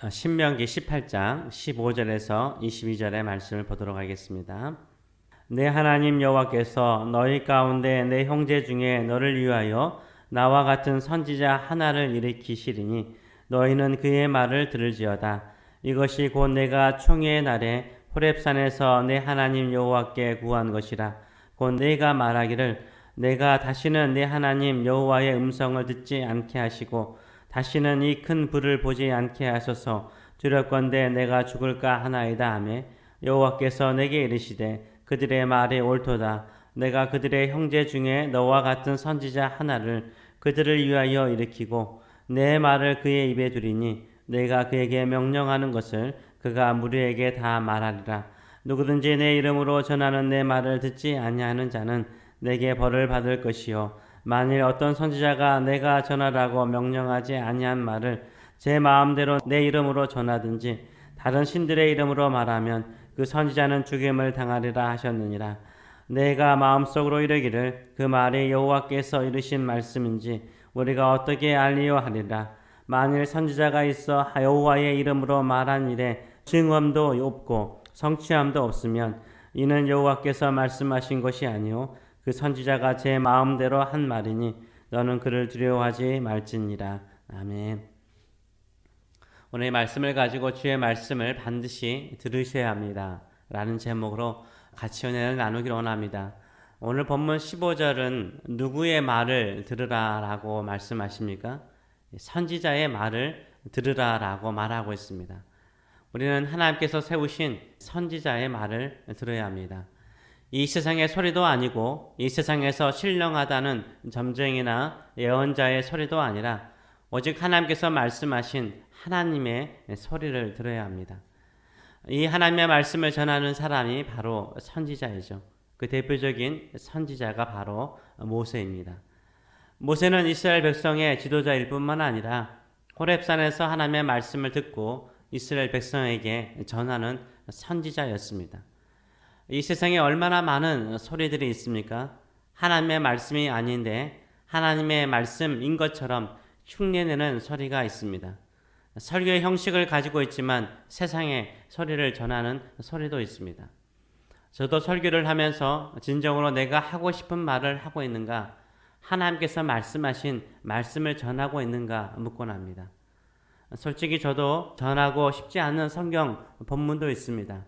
신명기 18장 15절에서 22절의 말씀을 보도록 하겠습니다. 내 하나님 여호와께서 너희 가운데 내 형제 중에 너를 위하여 나와 같은 선지자 하나를 일으키시리니 너희는 그의 말을 들을지어다. 이것이 곧 내가 총회의 날에 호렙산에서 내 하나님 여호와께 구한 것이라. 곧 내가 말하기를 내가 다시는 내 하나님 여호와의 음성을 듣지 않게 하시고 다시는 이 큰 불을 보지 않게 하소서. 두렵건대 내가 죽을까 하나이다 하매 여호와께서 내게 이르시되 그들의 말이 옳도다. 내가 그들의 형제 중에 너와 같은 선지자 하나를 그들을 위하여 일으키고 내 말을 그의 입에 두리니 내가 그에게 명령하는 것을 그가 무리에게 다 말하리라. 누구든지 내 이름으로 전하는 내 말을 듣지 아니하는 자는 내게 벌을 받을 것이요 만일 어떤 선지자가 내가 전하라고 명령하지 아니한 말을 제 마음대로 내 이름으로 전하든지 다른 신들의 이름으로 말하면 그 선지자는 죽임을 당하리라 하셨느니라. 내가 마음속으로 이르기를 그 말이 여호와께서 이르신 말씀인지 우리가 어떻게 알리요 하리라. 만일 선지자가 있어 여호와의 이름으로 말한 일에 증언도 없고 성취함도 없으면 이는 여호와께서 말씀하신 것이 아니요 그 선지자가 제 마음대로 한 말이니 너는 그를 두려워하지 말지니라. 아멘. 오늘 이 말씀을 가지고 주의 말씀을 반드시 들으셔야 합니다 라는 제목으로 같이 은혜를 나누기를 원합니다. 오늘 본문 15절은 누구의 말을 들으라 라고 말씀하십니까? 선지자의 말을 들으라 라고 말하고 있습니다. 우리는 하나님께서 세우신 선지자의 말을 들어야 합니다. 이 세상의 소리도 아니고 이 세상에서 신령하다는 점쟁이나 예언자의 소리도 아니라 오직 하나님께서 말씀하신 하나님의 소리를 들어야 합니다. 이 하나님의 말씀을 전하는 사람이 바로 선지자이죠. 그 대표적인 선지자가 바로 모세입니다. 모세는 이스라엘 백성의 지도자일 뿐만 아니라 호렙산에서 하나님의 말씀을 듣고 이스라엘 백성에게 전하는 선지자였습니다. 이 세상에 얼마나 많은 소리들이 있습니까? 하나님의 말씀이 아닌데 하나님의 말씀인 것처럼 흉내내는 소리가 있습니다. 설교의 형식을 가지고 있지만 세상의 소리를 전하는 소리도 있습니다. 저도 설교를 하면서 진정으로 내가 하고 싶은 말을 하고 있는가, 하나님께서 말씀하신 말씀을 전하고 있는가 묻곤 합니다. 솔직히 저도 전하고 싶지 않은 성경 본문도 있습니다.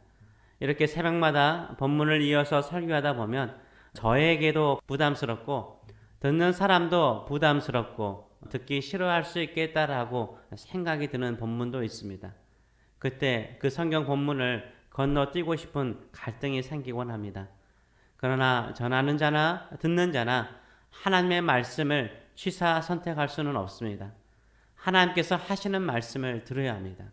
이렇게 새벽마다 본문을 이어서 설교하다 보면 저에게도 부담스럽고 듣는 사람도 부담스럽고 듣기 싫어할 수 있겠다라고 생각이 드는 본문도 있습니다. 그때 그 성경 본문을 건너뛰고 싶은 갈등이 생기곤 합니다. 그러나 전하는 자나 듣는 자나 하나님의 말씀을 취사 선택할 수는 없습니다. 하나님께서 하시는 말씀을 들어야 합니다.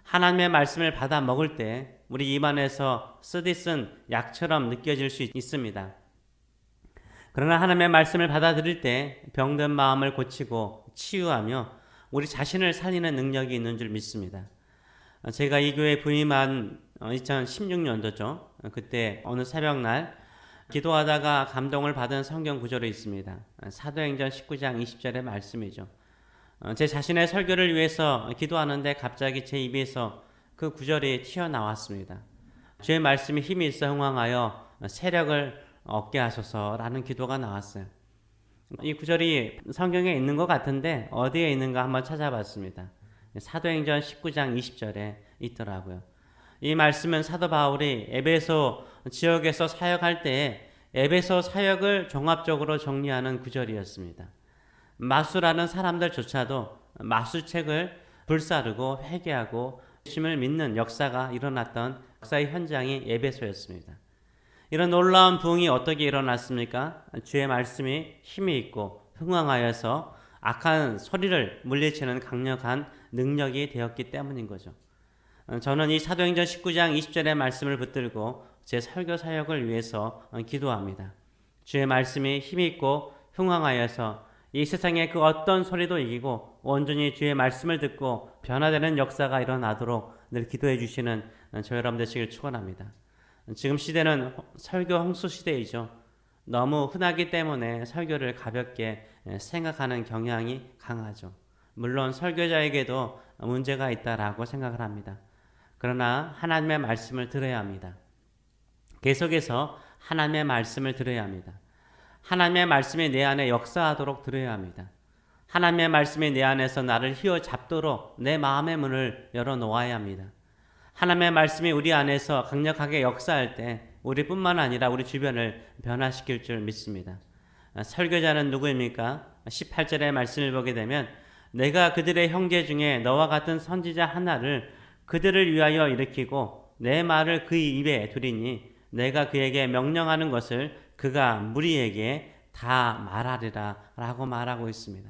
하나님의 말씀을 받아 먹을 때 우리 입안에서 쓰디쓴 약처럼 느껴질 수 있습니다. 그러나 하나님의 말씀을 받아들일 때 병든 마음을 고치고 치유하며 우리 자신을 살리는 능력이 있는 줄 믿습니다. 제가 이 교회에 부임한 2016년도죠. 그때 어느 새벽날 기도하다가 감동을 받은 성경 구절이 있습니다. 사도행전 19장 20절의 말씀이죠. 제 자신의 설교를 위해서 기도하는데 갑자기 제 입에서 그 구절이 튀어나왔습니다. 주의 말씀이 힘이 있어 흥왕하여 세력을 얻게 하소서라는 기도가 나왔어요. 이 구절이 성경에 있는 것 같은데 어디에 있는가 한번 찾아봤습니다. 사도행전 19장 20절에 있더라고요. 이 말씀은 사도 바울이 에베소 지역에서 사역할 때에 에베소 사역을 종합적으로 정리하는 구절이었습니다. 마수라는 사람들조차도 마수책을 불사르고 회개하고 주님을 믿는 역사가 일어났던 역사의 현장이 에베소였습니다. 이런 놀라운 부흥이 어떻게 일어났습니까? 주의 말씀이 힘이 있고 흥왕하여서 악한 소리를 물리치는 강력한 능력이 되었기 때문인 거죠. 저는 이 사도행전 19장 20절의 말씀을 붙들고 제 설교 사역을 위해서 기도합니다. 주의 말씀이 힘이 있고 흥왕하여서 이 세상의 그 어떤 소리도 이기고 온전히 주의 말씀을 듣고 변화되는 역사가 일어나도록 늘 기도해 주시는 저 여러분 되시길 축원합니다. 지금 시대는 설교 홍수 시대이죠. 너무 흔하기 때문에 설교를 가볍게 생각하는 경향이 강하죠. 물론 설교자에게도 문제가 있다라고 생각을 합니다. 그러나 하나님의 말씀을 들어야 합니다. 계속해서 하나님의 말씀을 들어야 합니다. 하나님의 말씀이 내 안에 역사하도록 들어야 합니다. 하나님의 말씀이 내 안에서 나를 휘어잡도록 내 마음의 문을 열어놓아야 합니다. 하나님의 말씀이 우리 안에서 강력하게 역사할 때 우리뿐만 아니라 우리 주변을 변화시킬 줄 믿습니다. 설교자는 누구입니까? 18절의 말씀을 보게 되면 내가 그들의 형제 중에 너와 같은 선지자 하나를 그들을 위하여 일으키고 내 말을 그의 입에 두리니 내가 그에게 명령하는 것을 그가 무리에게 다 말하리라 라고 말하고 있습니다.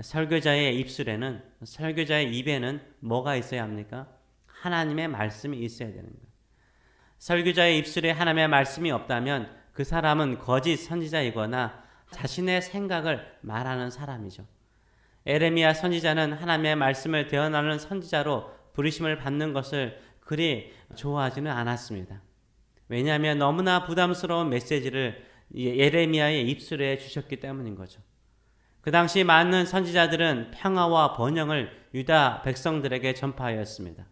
설교자의 입술에는, 설교자의 입에는 뭐가 있어야 합니까? 하나님의 말씀이 있어야 되는 거예요. 설교자의 입술에 하나님의 말씀이 없다면 그 사람은 거짓 선지자이거나 자신의 생각을 말하는 사람이죠. 에레미야 선지자는 하나님의 말씀을 대언하는 선지자로 부르심을 받는 것을 그리 좋아하지는 않았습니다. 왜냐하면 너무나 부담스러운 메시지를 예레미야의 입술에 주셨기 때문인 거죠. 그 당시 많은 선지자들은 평화와 번영을 유다 백성들에게 전파하였습니다.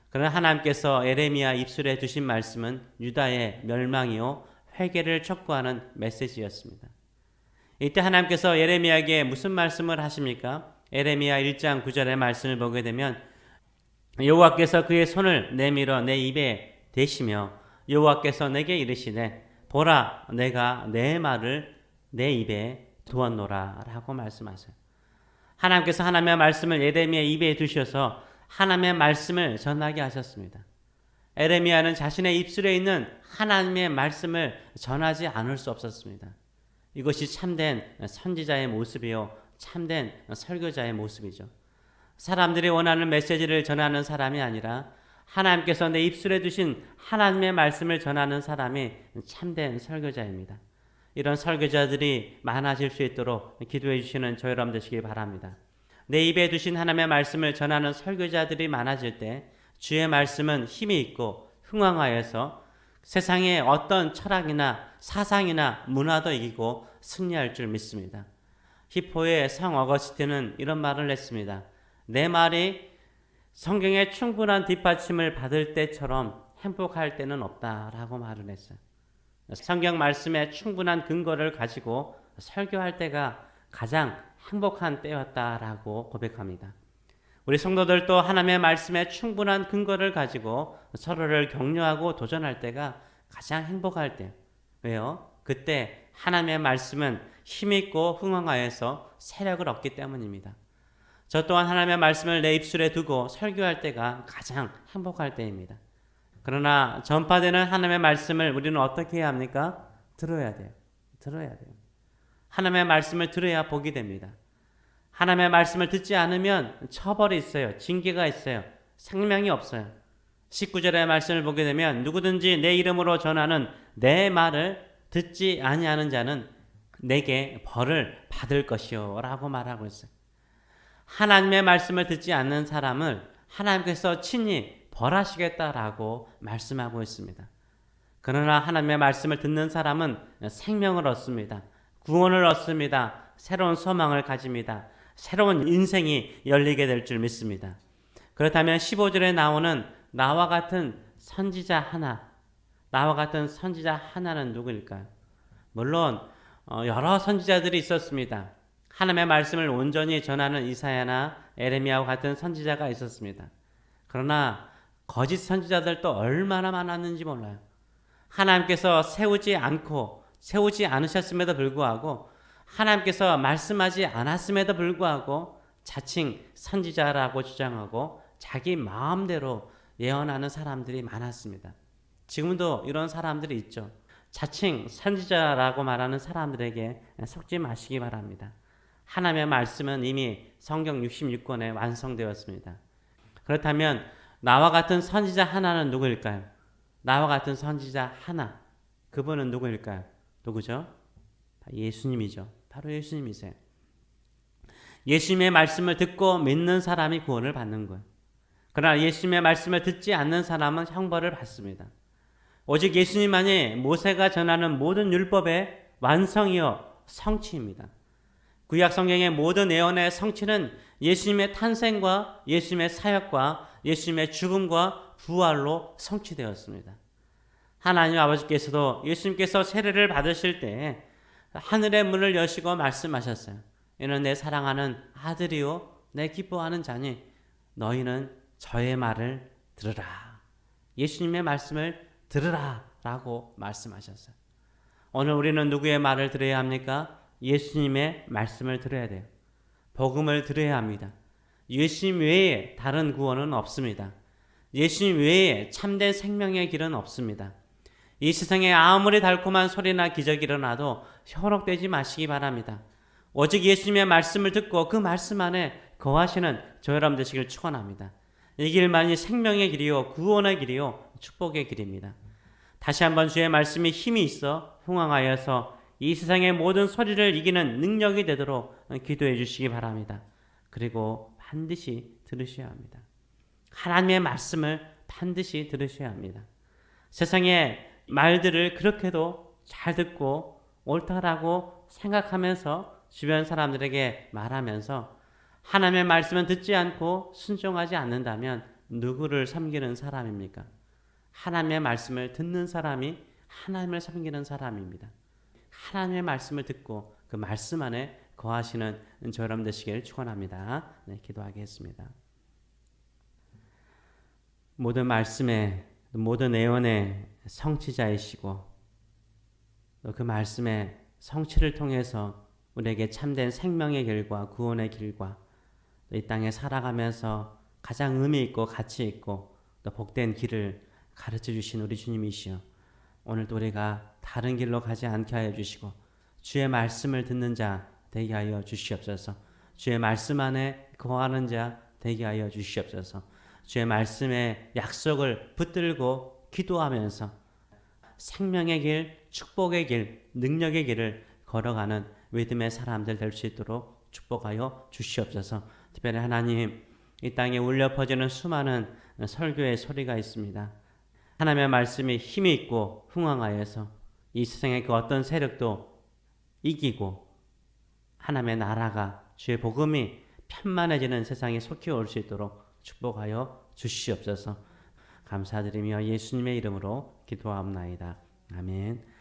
그러나 하나님께서 예레미야 입술에 두신 말씀은 유다의 멸망이요 회개를 촉구하는 메시지였습니다. 이때 하나님께서 예레미야에게 무슨 말씀을 하십니까? 예레미야 1장 9절의 말씀을 보게 되면 여호와께서 그의 손을 내밀어 내 입에 대시며 여호와께서 내게 이르시되 보라 내가 내 말을 내 입에 두었노라 라고 말씀하세요. 하나님께서 하나님의 말씀을 예레미야 입에 두셔서 하나님의 말씀을 전하게 하셨습니다. 에레미야는 자신의 입술에 있는 하나님의 말씀을 전하지 않을 수 없었습니다. 이것이 참된 선지자의 모습이요 참된 설교자의 모습이죠. 사람들이 원하는 메시지를 전하는 사람이 아니라 하나님께서 내 입술에 두신 하나님의 말씀을 전하는 사람이 참된 설교자입니다. 이런 설교자들이 많아질 수 있도록 기도해 주시는 저 여러분 되시기 바랍니다. 내 입에 두신 하나님의 말씀을 전하는 설교자들이 많아질 때 주의 말씀은 힘이 있고 흥왕하여서 세상의 어떤 철학이나 사상이나 문화도 이기고 승리할 줄 믿습니다. 히포의 성 어거스틴은 이런 말을 했습니다. 내 말이 성경의 충분한 뒷받침을 받을 때처럼 행복할 때는 없다라고 말을 했어요. 성경 말씀에 충분한 근거를 가지고 설교할 때가 가장 행복한 때였다라고 고백합니다. 우리 성도들도 하나님의 말씀에 충분한 근거를 가지고 서로를 격려하고 도전할 때가 가장 행복할 때. 왜요? 그때 하나님의 말씀은 힘있고 흥왕하여서 세력을 얻기 때문입니다. 저 또한 하나님의 말씀을 내 입술에 두고 설교할 때가 가장 행복할 때입니다. 그러나 전파되는 하나님의 말씀을 우리는 어떻게 해야 합니까? 들어야 돼요. 들어야 돼요. 하나님의 말씀을 들어야 복이 됩니다. 하나님의 말씀을 듣지 않으면 처벌이 있어요. 징계가 있어요. 생명이 없어요. 19절의 말씀을 보게 되면 누구든지 내 이름으로 전하는 내 말을 듣지 아니하는 자는 내게 벌을 받을 것이요 라고 말하고 있어요. 하나님의 말씀을 듣지 않는 사람을 하나님께서 친히 벌하시겠다라고 말씀하고 있습니다. 그러나 하나님의 말씀을 듣는 사람은 생명을 얻습니다. 구원을 얻습니다. 새로운 소망을 가집니다. 새로운 인생이 열리게 될 줄 믿습니다. 그렇다면 15절에 나오는 나와 같은 선지자 하나, 나와 같은 선지자 하나는 누구일까요? 물론 여러 선지자들이 있었습니다. 하나님의 말씀을 온전히 전하는 이사야나 에레미야와 같은 선지자가 있었습니다. 그러나 거짓 선지자들도 얼마나 많았는지 몰라요. 하나님께서 세우지 않으셨음에도 불구하고 하나님께서 말씀하지 않았음에도 불구하고 자칭 선지자라고 주장하고 자기 마음대로 예언하는 사람들이 많았습니다. 지금도 이런 사람들이 있죠. 자칭 선지자라고 말하는 사람들에게 속지 마시기 바랍니다. 하나님의 말씀은 이미 성경 66권에 완성되었습니다. 그렇다면 나와 같은 선지자 하나는 누구일까요? 나와 같은 선지자 하나, 그분은 누구일까요? 누구죠? 예수님이죠. 바로 예수님이세요. 예수님의 말씀을 듣고 믿는 사람이 구원을 받는 거예요. 그러나 예수님의 말씀을 듣지 않는 사람은 형벌을 받습니다. 오직 예수님만이 모세가 전하는 모든 율법의 완성이요 성취입니다. 구약 성경의 모든 예언의 성취는 예수님의 탄생과 예수님의 사역과 예수님의 죽음과 부활로 성취되었습니다. 하나님 아버지께서도 예수님께서 세례를 받으실 때 하늘의 문을 여시고 말씀하셨어요. 이는 내 사랑하는 아들이요 내 기뻐하는 자니 너희는 저의 말을 들으라. 예수님의 말씀을 들으라 라고 말씀하셨어요. 오늘 우리는 누구의 말을 들어야 합니까? 예수님의 말씀을 들어야 돼요. 복음을 들어야 합니다. 예수님 외에 다른 구원은 없습니다. 예수님 외에 참된 생명의 길은 없습니다. 이 세상에 아무리 달콤한 소리나 기적이 일어나도 현혹되지 마시기 바랍니다. 오직 예수님의 말씀을 듣고 그 말씀 안에 거하시는 저 여러분 되시길 축원합니다. 이 길만이 생명의 길이요 구원의 길이요 축복의 길입니다. 다시 한번 주의 말씀이 힘이 있어 흥왕하여서 이 세상의 모든 소리를 이기는 능력이 되도록 기도해 주시기 바랍니다. 그리고 반드시 들으셔야 합니다. 하나님의 말씀을 반드시 들으셔야 합니다. 세상의 말들을 그렇게도 잘 듣고 옳다라고 생각하면서 주변 사람들에게 말하면서 하나님의 말씀은 듣지 않고 순종하지 않는다면 누구를 섬기는 사람입니까? 하나님의 말씀을 듣는 사람이 하나님을 섬기는 사람입니다. 하나님의 말씀을 듣고 그 말씀 안에 거하시는 저 여러분 되시길 축원합니다. 네, 기도하겠습니다. 모든 말씀의 모든 예언의 성취자이시고 또 그 말씀의 성취를 통해서 우리에게 참된 생명의 길과 구원의 길과 이 땅에 살아가면서 가장 의미 있고 가치 있고 또 복된 길을 가르쳐 주신 우리 주님이시여, 오늘도 우리가 다른 길로 가지 않게 하여 주시고 주의 말씀을 듣는 자 되게 하여 주시옵소서. 주의 말씀 안에 거하는 자 되게 하여 주시옵소서. 주의 말씀의 약속을 붙들고 기도하면서 생명의 길, 축복의 길, 능력의 길을 걸어가는 믿음의 사람들 될 수 있도록 축복하여 주시옵소서. 특별히 하나님, 이 땅에 울려 퍼지는 수많은 설교의 소리가 있습니다. 하나님의 말씀이 힘이 있고 흥왕하여서 이 세상의 그 어떤 세력도 이기고 하나님의 나라가 주의 복음이 편만해지는 세상에 속히 올 수 있도록 축복하여 주시옵소서. 감사드리며 예수님의 이름으로 기도하옵나이다. 아멘.